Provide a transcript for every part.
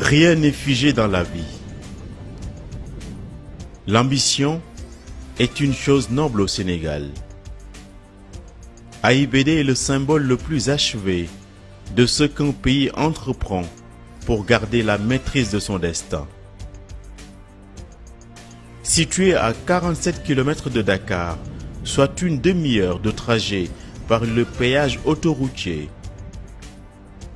Rien n'est figé dans la vie. L'ambition est une chose noble au Sénégal. AIBD est le symbole le plus achevé de ce qu'un pays entreprend pour garder la maîtrise de son destin. Situé à 47 km de Dakar, soit une demi-heure de trajet par le péage autoroutier,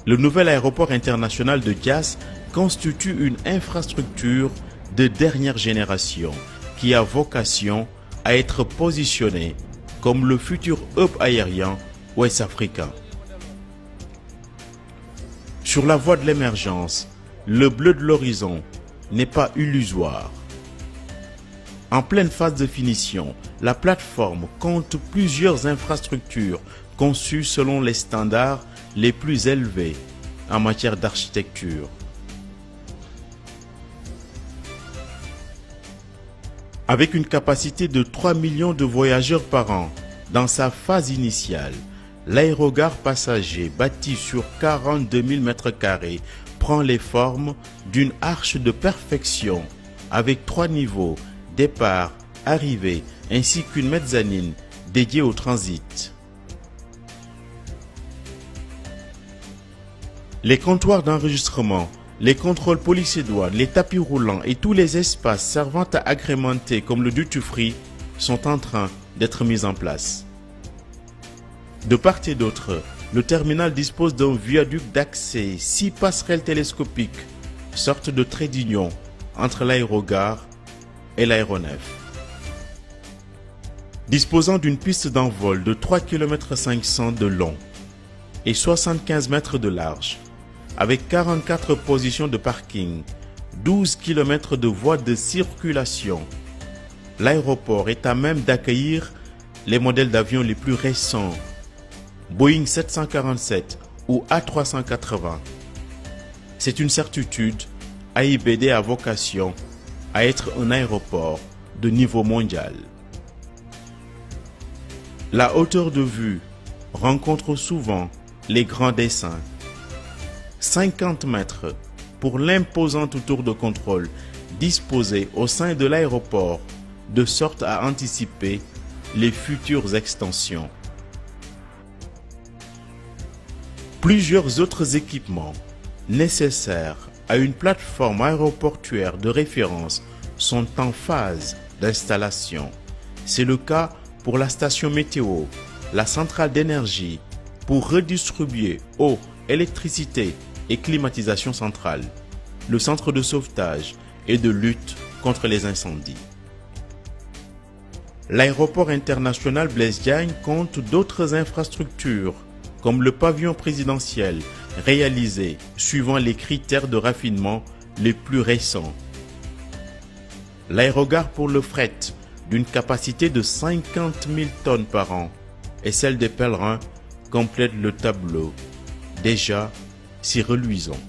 le nouvel aéroport international de Diass constitue une infrastructure de dernière génération qui a vocation à être positionnée comme le futur hub aérien ouest-africain. Sur la voie de l'émergence, le bleu de l'horizon n'est pas illusoire. En pleine phase de finition, la plateforme compte plusieurs infrastructures conçues selon les standards les plus élevés en matière d'architecture. Avec une capacité de 3 millions de voyageurs par an, dans sa phase initiale, l'aérogare passager bâti sur 42 000 m² prend les formes d'une arche de perfection avec 3 niveaux, départ, arrivée, ainsi qu'une mezzanine dédiée au transit. Les comptoirs d'enregistrement, les contrôles police et douane, les tapis roulants et tous les espaces servant à agrémenter comme le duty-free sont en train d'être mis en place. De part et d'autre, le terminal dispose d'un viaduc d'accès, 6 passerelles télescopiques, sorte de trait d'union entre l'aérogare et l'aéronef. Disposant d'une piste d'envol de 3,5 km de long et 75 mètres de large, avec 44 positions de parking, 12 km de voies de circulation, l'aéroport est à même d'accueillir les modèles d'avions les plus récents, Boeing 747 ou A380. C'est une certitude, AIBD a vocation à être un aéroport de niveau mondial. La hauteur de vue rencontre souvent les grands dessins. 50 mètres pour l'imposante tour de contrôle disposée au sein de l'aéroport de sorte à anticiper les futures extensions. Plusieurs autres équipements nécessaires à une plateforme aéroportuaire de référence sont en phase d'installation. C'est le cas pour la station météo, la centrale d'énergie pour redistribuer eau, électricité et climatisation centrale, le centre de sauvetage et de lutte contre les incendies. L'aéroport international Blaise Diagne compte d'autres infrastructures comme le pavillon présidentiel réalisé suivant les critères de raffinement les plus récents. L'aérogare pour le fret d'une capacité de 50 000 tonnes par an et celle des pèlerins complète le tableau, déjà si reluisant.